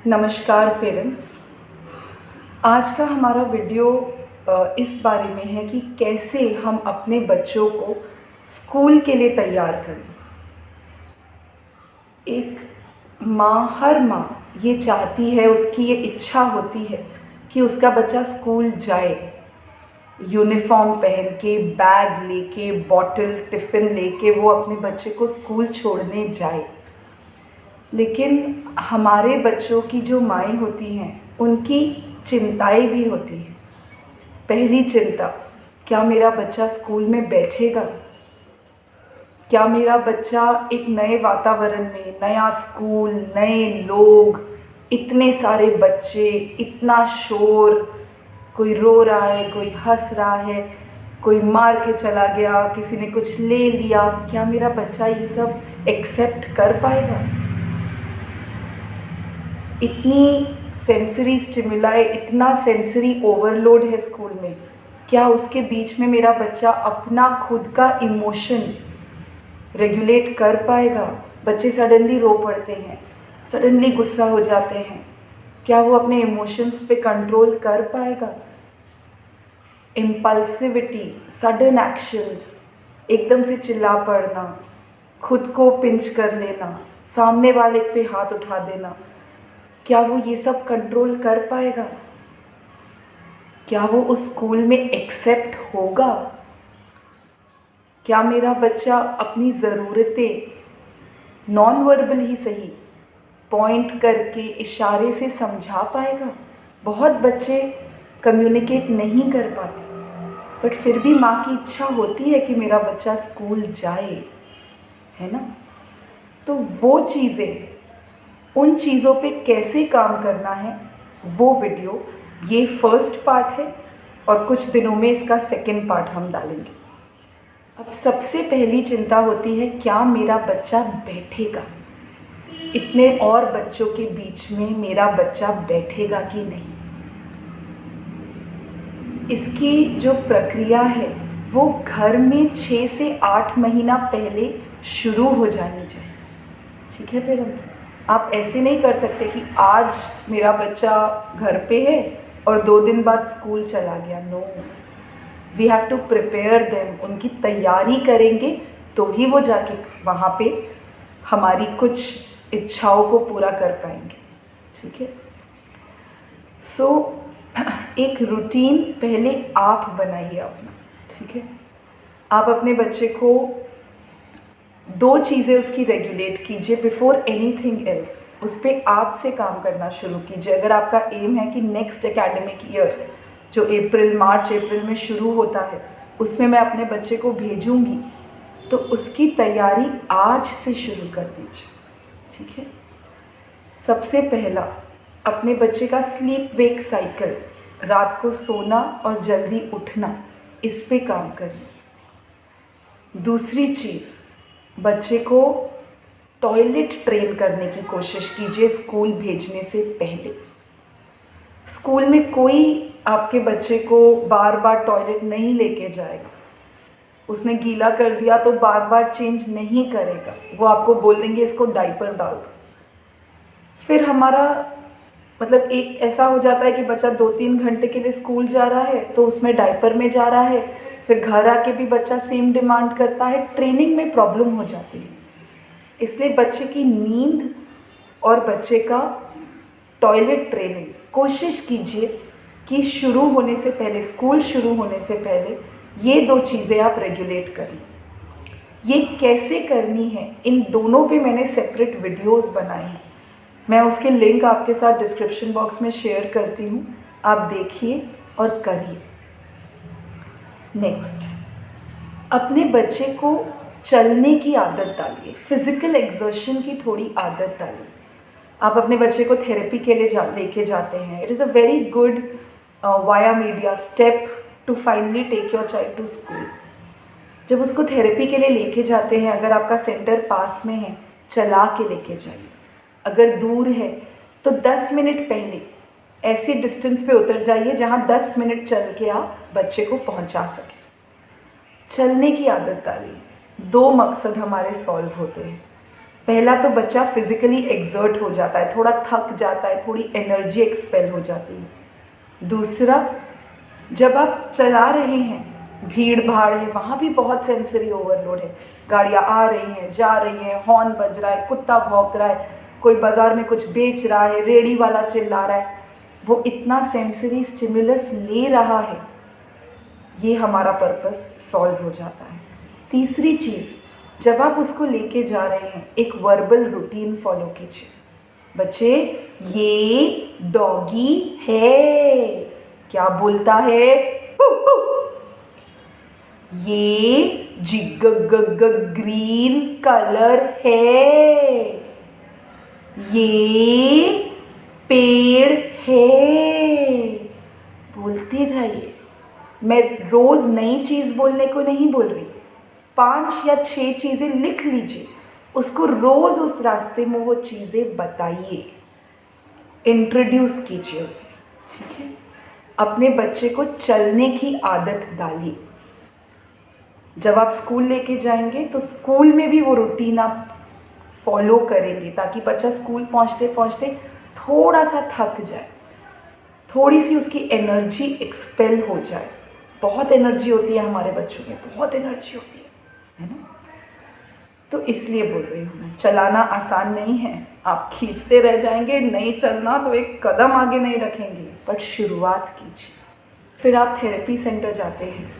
नमस्कार पेरेंट्स। आज का हमारा वीडियो इस बारे में है कि कैसे हम अपने बच्चों को स्कूल के लिए तैयार करें। एक हर माँ ये चाहती है, उसकी ये इच्छा होती है कि उसका बच्चा स्कूल जाए, यूनिफॉर्म पहन के, बैग लेके, बॉटल टिफ़िन लेके वो अपने बच्चे को स्कूल छोड़ने जाए। लेकिन हमारे बच्चों की जो माएँ होती हैं उनकी चिंताएं भी होती हैं। पहली चिंता, क्या मेरा बच्चा स्कूल में बैठेगा? क्या मेरा बच्चा एक नए वातावरण में, नया स्कूल, नए लोग, इतने सारे बच्चे, इतना शोर, कोई रो रहा है, कोई हंस रहा है, कोई मार के चला गया, किसी ने कुछ ले लिया, क्या मेरा बच्चा ये सब एक्सेप्ट कर पाएगा? इतनी सेंसरी स्टिमुलाई, इतना सेंसरी ओवरलोड है स्कूल में, क्या उसके बीच में मेरा बच्चा अपना खुद का इमोशन रेगुलेट कर पाएगा? बच्चे सडनली रो पड़ते हैं, सडनली गुस्सा हो जाते हैं, क्या वो अपने इमोशंस पे कंट्रोल कर पाएगा? इम्पल्सिविटी, सडन एक्शंस, एकदम से चिल्ला पड़ना, खुद को पिंच कर लेना, सामने वाले पे हाथ उठा देना, क्या वो ये सब कंट्रोल कर पाएगा? क्या वो उस स्कूल में एक्सेप्ट होगा? क्या मेरा बच्चा अपनी ज़रूरतें नॉन वर्बल ही सही पॉइंट करके, इशारे से समझा पाएगा? बहुत बच्चे कम्युनिकेट नहीं कर पाते, बट फिर भी माँ की इच्छा होती है कि मेरा बच्चा स्कूल जाए, है ना? तो वो चीज़ें, उन चीज़ों पे कैसे काम करना है, वो वीडियो, ये फर्स्ट पार्ट है और कुछ दिनों में इसका सेकंड पार्ट हम डालेंगे। अब सबसे पहली चिंता होती है, क्या मेरा बच्चा बैठेगा? इतने और बच्चों के बीच में मेरा बच्चा बैठेगा कि नहीं? इसकी जो प्रक्रिया है वो घर में 6 से 8 महीना पहले शुरू हो जानी चाहिए। ठीक है पेरेंट्स, आप ऐसे नहीं कर सकते कि आज मेरा बच्चा घर पे है और 2 दिन बाद स्कूल चला गया। No, we have to prepare them. उनकी तैयारी करेंगे तो ही वो जाके वहाँ पे हमारी कुछ इच्छाओं को पूरा कर पाएंगे। ठीक है, सो एक रूटीन पहले आप बनाइए अपना। ठीक है, आप अपने बच्चे को 2 चीज़ें उसकी रेगुलेट कीजिए बिफोर एनीथिंग एल्स। उस पर आज से काम करना शुरू कीजिए। अगर आपका एम है कि नेक्स्ट एकेडमिक ईयर जो मार्च अप्रैल में शुरू होता है उसमें मैं अपने बच्चे को भेजूंगी, तो उसकी तैयारी आज से शुरू कर दीजिए। ठीक है, सबसे पहला अपने बच्चे का स्लीप वेक साइकिल, रात को सोना और जल्दी उठना, इस पे काम करिए। दूसरी चीज़, बच्चे को टॉयलेट ट्रेन करने की कोशिश कीजिए स्कूल भेजने से पहले। स्कूल में कोई आपके बच्चे को बार बार टॉयलेट नहीं लेके जाएगा। उसने गीला कर दिया तो बार बार चेंज नहीं करेगा, वो आपको बोल देंगे इसको डायपर डाल दो। फिर हमारा मतलब एक ऐसा हो जाता है कि बच्चा 2-3 घंटे के लिए स्कूल जा रहा है तो उसमें डायपर में जा रहा है, फिर घर आके भी बच्चा सेम डिमांड करता है, ट्रेनिंग में प्रॉब्लम हो जाती है। इसलिए बच्चे की नींद और बच्चे का टॉयलेट ट्रेनिंग कोशिश कीजिए कि शुरू होने से पहले, स्कूल शुरू होने से पहले ये 2 चीज़ें आप रेगुलेट करें। ये कैसे करनी है, इन दोनों पे मैंने सेपरेट वीडियोस बनाए हैं। मैं उसके लिंक आपके साथ डिस्क्रिप्शन बॉक्स में शेयर करती हूँ, आप देखिए और करिए। नेक्स्ट, अपने बच्चे को चलने की आदत डालिए, फिज़िकल एक्सर्शन की थोड़ी आदत डालिए। आप अपने बच्चे को थेरेपी के लिए लेके जाते हैं, it is a very good via media step to finally take your child to school. जब उसको थेरेपी के लिए लेके जाते हैं, अगर आपका सेंटर पास में है, चला के लेके जाइए। अगर दूर है तो 10 मिनट पहले ऐसी डिस्टेंस पे उतर जाइए जहाँ 10 मिनट चल के आप बच्चे को पहुँचा सकें। चलने की आदत डालिए। 2 मकसद हमारे सॉल्व होते हैं। पहला तो बच्चा फिजिकली एक्सर्ट हो जाता है, थोड़ा थक जाता है, थोड़ी एनर्जी एक्सपेल हो जाती है। दूसरा, जब आप चला रहे हैं, भीड़ भाड़ है, वहाँ भी बहुत सेंसरी ओवरलोड है। गाड़ियाँ आ रही हैं, जा रही हैं, हॉर्न बज रहा है, कुत्ता भौंक रहा है, कोई बाज़ार में कुछ बेच रहा है, रेड़ी वाला चिल्ला रहा है, वो इतना सेंसरी स्टिमुलस ले रहा है, ये हमारा पर्पस सॉल्व हो जाता है। तीसरी चीज़, जब आप उसको लेके जा रहे हैं, एक वर्बल रूटीन फॉलो कीजिए। बच्चे, ये डॉगी है, क्या बोलता है? ये ग्रीन कलर है, ये पेड़ है। बोलते जाइए। मैं रोज़ नई चीज़ बोलने को नहीं बोल रही, 5 या 6 चीज़ें लिख लीजिए, उसको रोज़ उस रास्ते में वो चीज़ें बताइए, इंट्रोड्यूस कीजिए उसे, ठीक है। अपने बच्चे को चलने की आदत डालिए। जब आप स्कूल लेके जाएंगे तो स्कूल में भी वो रूटीन आप फॉलो करेंगे, ताकि बच्चा स्कूल पहुंचते पहुंचते थोड़ा सा थक जाए, थोड़ी सी उसकी एनर्जी एक्सपेल हो जाए। बहुत एनर्जी होती है हमारे बच्चों में, बहुत एनर्जी होती है ना। तो इसलिए बोल रही हूँ मैं, चलाना आसान नहीं है, आप खींचते रह जाएंगे, नहीं चलना तो एक कदम आगे नहीं रखेंगे, पर शुरुआत कीजिए। फिर आप थेरेपी सेंटर जाते हैं,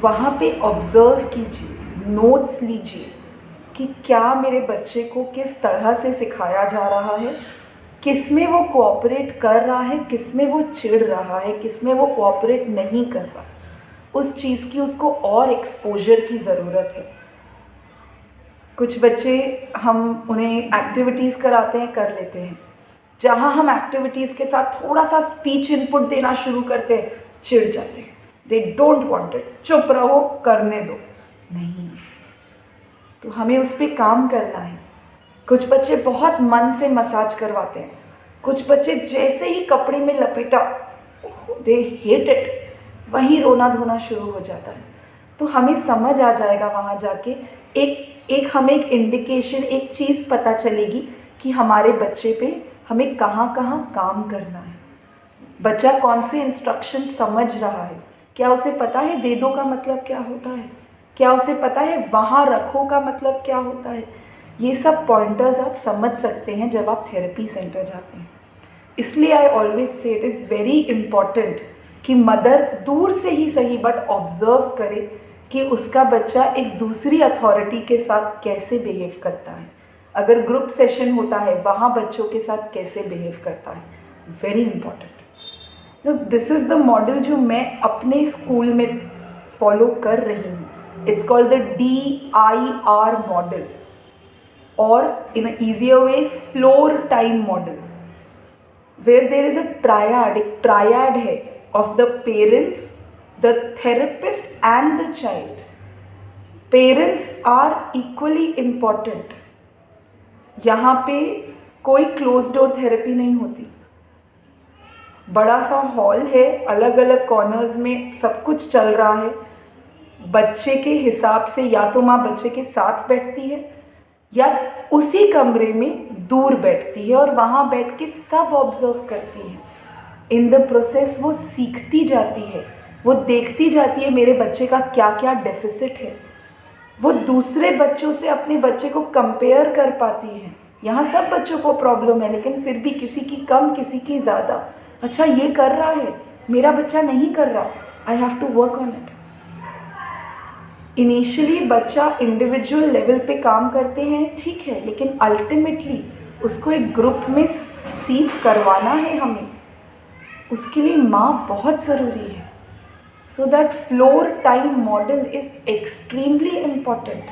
वहाँ पे ऑब्ज़र्व कीजिए, नोट्स लीजिए कि क्या मेरे बच्चे को किस तरह से सिखाया जा रहा है, किस में वो कोऑपरेट कर रहा है, किस में वो चिढ़ रहा है, किस में वो कोऑपरेट नहीं कर रहा। उस चीज़ की उसको और एक्सपोजर की ज़रूरत है। कुछ बच्चे हम उन्हें एक्टिविटीज़ कराते हैं, कर लेते हैं, जहाँ हम एक्टिविटीज़ के साथ थोड़ा सा स्पीच इनपुट देना शुरू करते हैं, चिढ़ जाते हैं, दे डोंट वांट इट, चुप रहो, करने दो। नहीं, तो हमें उस पर काम करना है। कुछ बच्चे बहुत मन से मसाज करवाते हैं, कुछ बच्चे जैसे ही कपड़े में लपेटा, दे हेट इट, वहीं रोना धोना शुरू हो जाता है। तो हमें समझ आ जाएगा वहाँ जाके, हमें एक इंडिकेशन, एक चीज़ पता चलेगी कि हमारे बच्चे पे हमें कहाँ कहाँ काम करना है। बच्चा कौन से इंस्ट्रक्शन समझ रहा है, क्या उसे पता है दे दो का मतलब क्या होता है, क्या उसे पता है वहाँ रखो का मतलब क्या होता है। ये सब पॉइंटर्स आप समझ सकते हैं जब आप थेरेपी सेंटर जाते हैं। इसलिए I always say it is very important कि मदर दूर से ही सही बट ऑब्जर्व करे कि उसका बच्चा एक दूसरी अथॉरिटी के साथ कैसे बिहेव करता है। अगर ग्रुप सेशन होता है, वहाँ बच्चों के साथ कैसे बिहेव करता है, very important. This is the model जो मैं अपने स्कूल में फॉलो कर रही हूँ। It's called the DIR model, और in an easier way, floor time model, where there is a triad, एक triad है of the parents, the therapist and the child. Parents are equally important. यहाँ पे कोई close door therapy नहीं होती। बड़ा सा हॉल है, अलग अलग कॉर्नर्स में सब कुछ चल रहा है। बच्चे के हिसाब से या तो माँ बच्चे के साथ बैठती है या उसी कमरे में दूर बैठती है और वहाँ बैठ के सब ऑब्जर्व करती है। इन द प्रोसेस वो सीखती जाती है, वो देखती जाती है मेरे बच्चे का क्या क्या डेफिसिट है। वो दूसरे बच्चों से अपने बच्चे को कंपेयर कर पाती है। यहाँ सब बच्चों को प्रॉब्लम है, लेकिन फिर भी किसी की कम, किसी की ज़्यादा। अच्छा, ये कर रहा है, मेरा बच्चा नहीं कर रहा, I have to work on it. Initially बच्चा इंडिविजुअल लेवल पे काम करते हैं, ठीक है, लेकिन अल्टीमेटली उसको एक ग्रुप में सीख करवाना है हमें। उसके लिए माँ बहुत ज़रूरी है। So that floor time model is extremely important,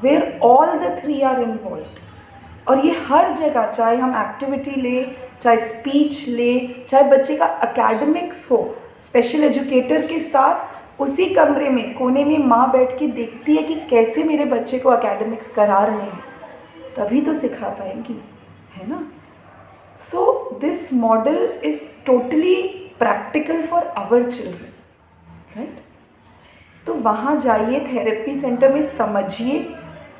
where all the 3 are involve. और ये हर जगह, चाहे हम एक्टिविटी ले, चाहे स्पीच ले, चाहे बच्चे का एकेडमिक्स हो, स्पेशल एजुकेटर के साथ उसी कमरे में कोने में माँ बैठ के देखती है कि कैसे मेरे बच्चे को एकेडमिक्स करा रहे हैं, तभी तो सिखा पाएंगी, है ना। So this model is totally practical for our children, right. तो वहाँ जाइए, थेरेपी सेंटर में समझिए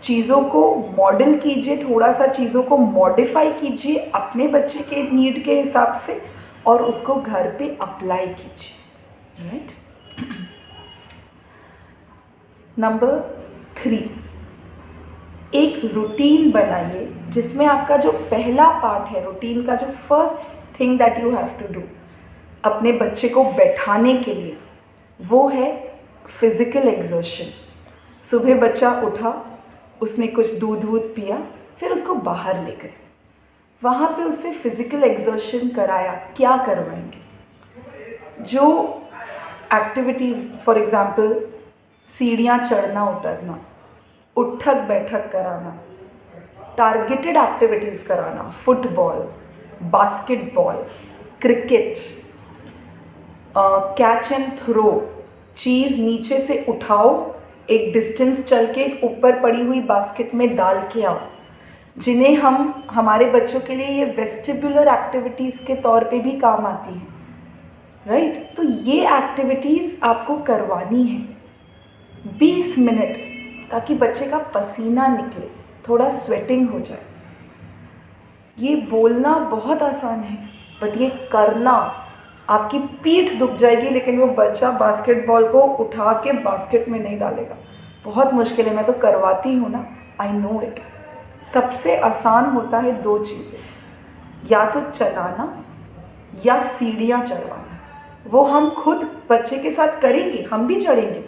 चीज़ों को मॉडल कीजिए, थोड़ा सा चीज़ों को मॉडिफाई कीजिए अपने बच्चे के नीड के हिसाब से और उसको घर पे अप्लाई कीजिए, राइट। नंबर 3, एक रूटीन बनाइए जिसमें आपका जो पहला पार्ट है रूटीन का, जो first thing that you have to do अपने बच्चे को बैठाने के लिए, वो है फिज़िकल एक्सर्शन। सुबह बच्चा उठा, उसने कुछ दूध पिया, फिर उसको बाहर ले गए, वहाँ पे उससे फिज़िकल एक्सर्शन कराया। क्या करवाएंगे? जो एक्टिविटीज़, फॉर एग्ज़ाम्पल सीढ़ियाँ चढ़ना उतरना, उठक बैठक कराना, टारगेटेड एक्टिविटीज़ कराना, football, basketball, cricket, catch and throw, चीज़ नीचे से उठाओ, एक डिस्टेंस चल के एक ऊपर पड़ी हुई बास्केट में डाल के आओ, जिन्हें हम हमारे बच्चों के लिए ये वेस्टिबुलर एक्टिविटीज़ के तौर पे भी काम आती हैं, राइट। तो ये एक्टिविटीज़ आपको करवानी है 20 मिनट, ताकि बच्चे का पसीना निकले, थोड़ा स्वेटिंग हो जाए। ये बोलना बहुत आसान है, बट ये करना, आपकी पीठ दुख जाएगी लेकिन वो बच्चा बास्केटबॉल को उठा के बास्केट में नहीं डालेगा। बहुत मुश्किल है, मैं तो करवाती हूँ ना, आई नो इट। सबसे आसान होता है 2 चीज़ें, या तो चलाना या सीढ़ियाँ चढ़वाना। वो हम खुद बच्चे के साथ करेंगे, हम भी चढ़ेंगे,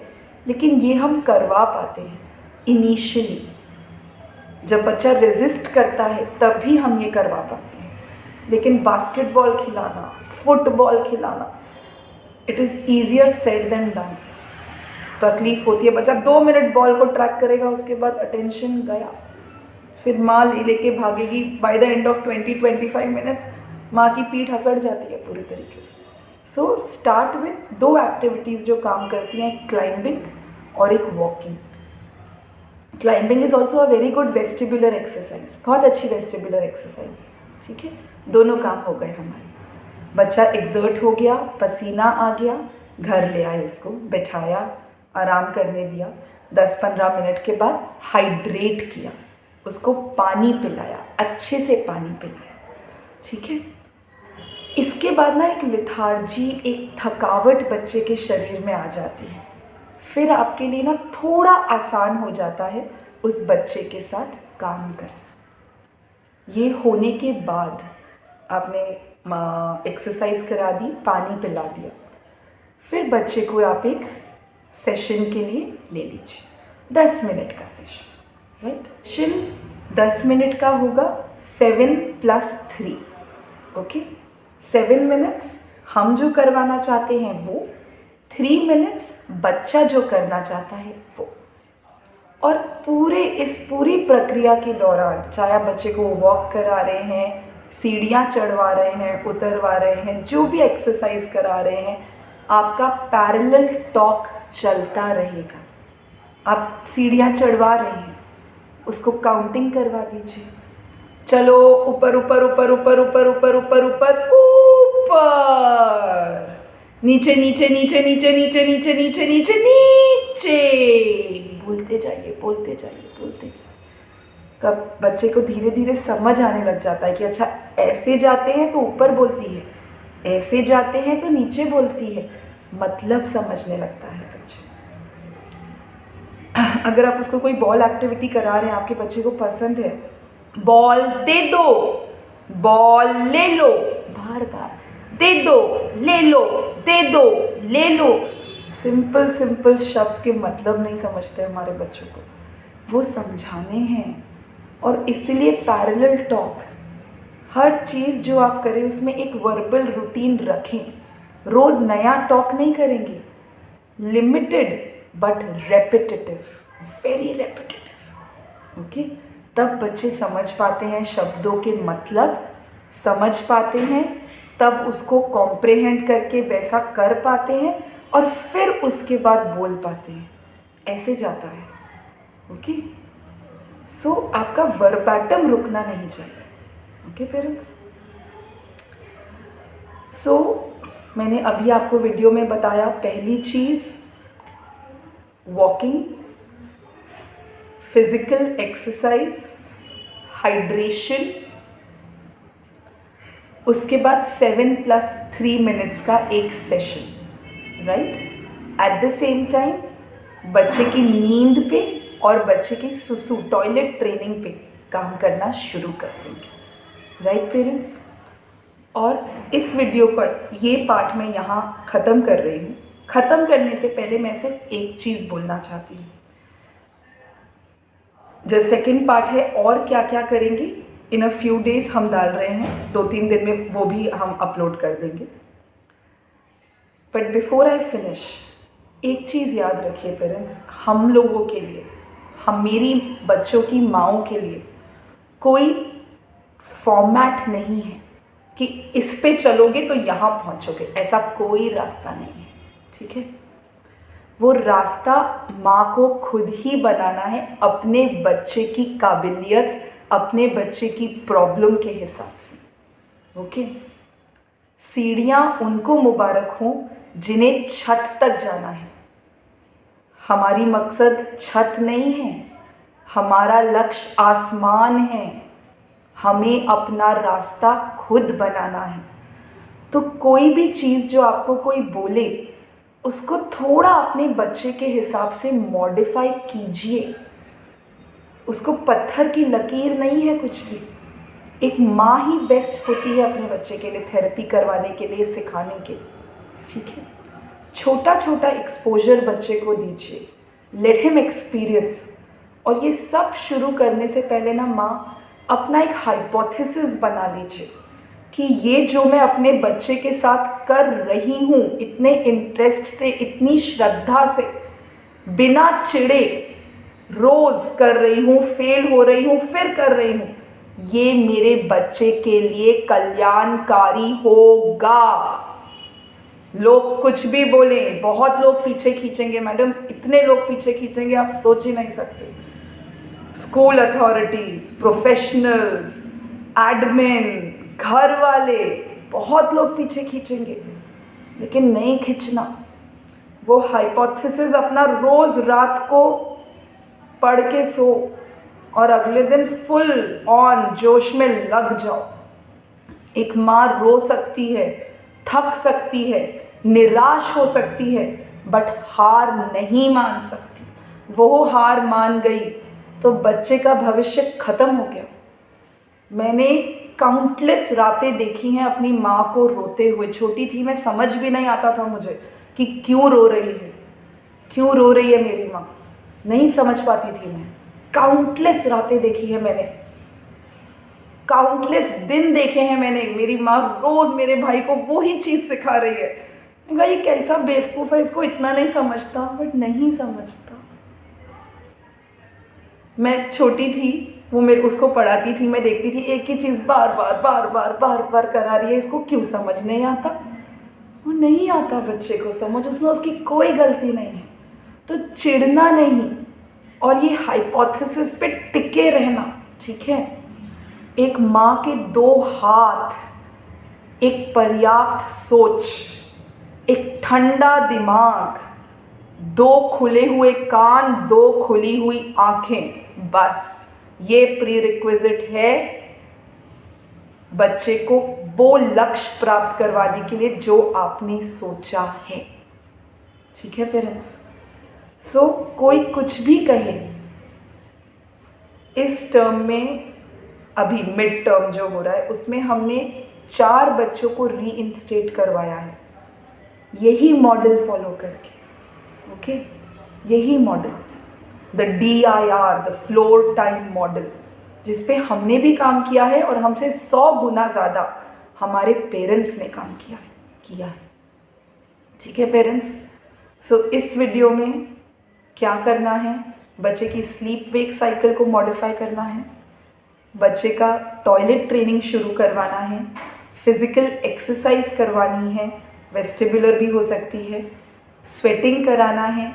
लेकिन ये हम करवा पाते हैं इनिशियली। जब बच्चा रेजिस्ट करता है तब भी हम ये करवा पाते हैं, लेकिन बास्केटबॉल खिलाना, फुटबॉल खिलाना, it is easier said than done. तकलीफ होती है, बच्चा 2 मिनट बॉल को ट्रैक करेगा, उसके बाद अटेंशन गया, फिर माँ लेके भागेगी। By the end of 20-25 minutes माँ की पीठ अकड़ जाती है पूरी तरीके से। सो स्टार्ट विथ 2 एक्टिविटीज़ जो काम करती हैं, क्लाइंबिंग और एक walking. Climbing is also a very good vestibular exercise, बहुत अच्छी वेस्टिबुलर एक्सरसाइज, ठीक है। दोनों काम हो गए हमारे। बच्चा एग्जर्ट हो गया, पसीना आ गया, घर ले आए, उसको बैठाया, आराम करने दिया। 10-15 मिनट के बाद हाइड्रेट किया, उसको पानी पिलाया, अच्छे से पानी पिलाया, ठीक है। इसके बाद ना एक लिथार्जी, एक थकावट बच्चे के शरीर में आ जाती है। फिर आपके लिए ना थोड़ा आसान हो जाता है उस बच्चे के साथ काम करना। ये होने के बाद आपने एक्सरसाइज करा दी, पानी पिला दिया, फिर बच्चे को आप एक सेशन के लिए ले लीजिए, 10 मिनट का सेशन, राइट। सेशन 10 मिनट का होगा, 7+3, ओके। 7 मिनट्स हम जो करवाना चाहते हैं वो, 3 मिनट्स बच्चा जो करना चाहता है वो। और इस पूरी प्रक्रिया के दौरान, चाहे आप बच्चे को वॉक करा रहे हैं, सीढ़ियाँ चढ़वा रहे हैं, उतरवा रहे हैं, जो भी एक्सरसाइज करा रहे हैं, आपका पैरेलल टॉक चलता रहेगा। आप सीढ़ियाँ चढ़वा रहे हैं, उसको काउंटिंग करवा दीजिए। चलो ऊपर ऊपर ऊपर ऊपर ऊपर ऊपर ऊपर ऊपर ऊपर, नीचे नीचे नीचे नीचे नीचे नीचे नीचे नीचे नीचे, बोलते जाइए बोलते जाइए बोलते जाइए। कब बच्चे को धीरे धीरे समझ आने लग जाता है कि अच्छा ऐसे जाते हैं तो ऊपर बोलती है, ऐसे जाते हैं तो नीचे बोलती है, मतलब समझने लगता है बच्चे। अगर आप उसको कोई बॉल एक्टिविटी करा रहे हैं, आपके बच्चे को पसंद है, बॉल दे दो, बॉल ले लो, बार बार दे दो, ले लो, दे दो, ले लो। सिंपल सिंपल शब्द के मतलब नहीं समझते हमारे बच्चों को, वो समझाने हैं। और इसलिए पैरेलल टॉक, हर चीज़ जो आप करें उसमें एक वर्बल रूटीन रखें। रोज़ नया टॉक नहीं करेंगे, limited but repetitive, very repetitive, okay. तब बच्चे समझ पाते हैं शब्दों के मतलब, समझ पाते हैं, तब उसको कॉम्प्रिहेंड करके वैसा कर पाते हैं और फिर उसके बाद बोल पाते हैं। ऐसे जाता है, ओके। सो आपका वर्बैटम रुकना नहीं चाहिए, ओके पेरेंट्स। सो मैंने अभी आपको वीडियो में बताया, पहली चीज़ वॉकिंग, फिजिकल एक्सरसाइज, हाइड्रेशन, उसके बाद 7+3 मिनट्स का एक session, right. At the same time बच्चे की नींद पे और बच्चे की सुसु टॉयलेट ट्रेनिंग पे काम करना शुरू कर देंगे, राइट पेरेंट्स। और इस वीडियो का ये पार्ट मैं यहाँ ख़त्म कर रही हूँ। ख़त्म करने से पहले मैं सिर्फ एक चीज़ बोलना चाहती हूँ। जो सेकंड पार्ट है और क्या क्या करेंगे, इन अ फ्यू डेज हम डाल रहे हैं, 2-3 दिन में वो भी हम अपलोड कर देंगे। बट बिफोर आई फिनिश, एक चीज़ याद रखिए पेरेंट्स, हम लोगों के लिए, हम मेरी बच्चों की माँओं के लिए कोई फॉर्मेट नहीं है कि इस पे चलोगे तो यहाँ पहुँचोगे, ऐसा कोई रास्ता नहीं है, ठीक है। वो रास्ता माँ को खुद ही बनाना है, अपने बच्चे की काबिलियत, अपने बच्चे की प्रॉब्लम के हिसाब से, ओके। सीढ़ियाँ उनको मुबारक हों जिन्हें छत तक जाना है। हमारी मकसद छत नहीं है, हमारा लक्ष्य आसमान है। हमें अपना रास्ता खुद बनाना है। तो कोई भी चीज़ जो आपको कोई बोले, उसको थोड़ा अपने बच्चे के हिसाब से मॉडिफाई कीजिए। उसको पत्थर की लकीर नहीं है कुछ भी। एक माँ ही बेस्ट होती है अपने बच्चे के लिए थेरेपी करवाने के लिए, सिखाने के लिए, ठीक है। छोटा छोटा एक्सपोजर बच्चे को दीजिए, लेट हिम एक्सपीरियंस। और ये सब शुरू करने से पहले ना माँ अपना एक हाइपोथेसिस बना लीजिए कि ये जो मैं अपने बच्चे के साथ कर रही हूँ, इतने इंटरेस्ट से, इतनी श्रद्धा से, बिना चिढ़े रोज़ कर रही हूँ, फेल हो रही हूँ, फिर कर रही हूँ, ये मेरे बच्चे के लिए कल्याणकारी होगा। लोग कुछ भी बोले, बहुत लोग पीछे खींचेंगे मैडम, इतने लोग पीछे खींचेंगे आप सोच ही नहीं सकते। स्कूल अथॉरिटीज़, प्रोफेशनल्स, एडमिन, घर वाले, बहुत लोग पीछे खींचेंगे, लेकिन नहीं खींचना। वो हाइपोथेसिस अपना रोज़ रात को पढ़ के सो और अगले दिन फुल ऑन जोश में लग जाओ। एक माँ रो सकती है, थक सकती है, निराश हो सकती है, बट हार नहीं मान सकती। वो हार मान गई तो बच्चे का भविष्य खत्म हो गया। मैंने काउंटलेस रातें देखी हैं अपनी माँ को रोते हुए। छोटी थी मैं, समझ भी नहीं आता था मुझे कि क्यों रो रही है, क्यों रो रही है मेरी माँ, नहीं समझ पाती थी मैं। काउंटलेस रातें देखी है मैंने, काउंटलेस दिन देखे हैं मैंने। मेरी माँ रोज़ मेरे भाई को वो ही चीज़ सिखा रही है। मैंने कहा ये कैसा बेवकूफ़ है, इसको इतना नहीं समझता, बट नहीं समझता। मैं छोटी थी, वो मेरे उसको पढ़ाती थी, मैं देखती थी एक ही चीज़ बार बार करा रही है, इसको क्यों समझ नहीं आता। वो नहीं आता बच्चे को समझ, उसमें उसकी कोई गलती नहीं है। तो चिढ़ना नहीं और ये हाइपोथेसिस पे टिके रहना, ठीक है। एक माँ के 2 हाथ, एक पर्याप्त सोच, एक ठंडा दिमाग, 2 खुले हुए कान, 2 खुली हुई आंखें, बस ये प्रीरिक्विजिट है बच्चे को वो लक्ष्य प्राप्त करवाने के लिए जो आपने सोचा है, ठीक है पेरेंट्स। सो कोई कुछ भी कहे, इस टर्म में अभी मिड टर्म जो हो रहा है उसमें हमने 4 बच्चों को रीइंस्टेट करवाया है, यही मॉडल फॉलो करके, ओके। यही model, the DIR, the floor time model, जिस पे हमने भी काम किया है और हमसे 100 गुना ज़्यादा हमारे पेरेंट्स ने काम किया है, ठीक है पेरेंट्स। सो इस वीडियो में क्या करना है, बच्चे की स्लीप वेक साइकिल को मॉडिफाई करना है, बच्चे का टॉयलेट ट्रेनिंग शुरू करवाना है, फिज़िकल एक्सरसाइज करवानी है, वेस्टिबुलर भी हो सकती है, स्वेटिंग कराना है,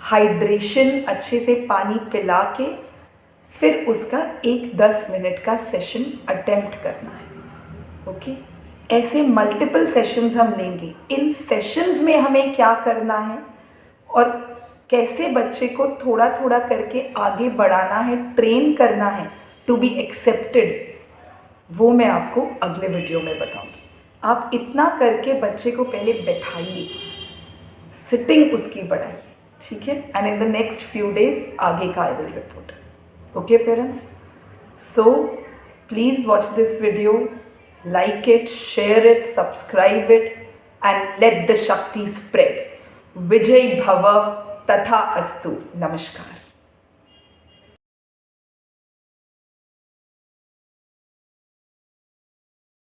हाइड्रेशन अच्छे से पानी पिला के फिर उसका 10 मिनट का सेशन अटेम्प्ट करना है, ओके। ऐसे मल्टीपल सेशंस हम लेंगे। इन सेशंस में हमें क्या करना है और कैसे बच्चे को थोड़ा थोड़ा करके आगे बढ़ाना है, ट्रेन करना है टू बी एक्सेप्टेड, वो मैं आपको अगले वीडियो में बताऊंगी। आप इतना करके बच्चे को पहले बैठाइए, सिटिंग उसकी बढ़ाइए, ठीक है। And in the next few days आगे का I will report. Okay parents, so please watch this video, like it, share it, subscribe it, and let the Shakti spread. Vijay Bhava Tatha Astu. Namaskar.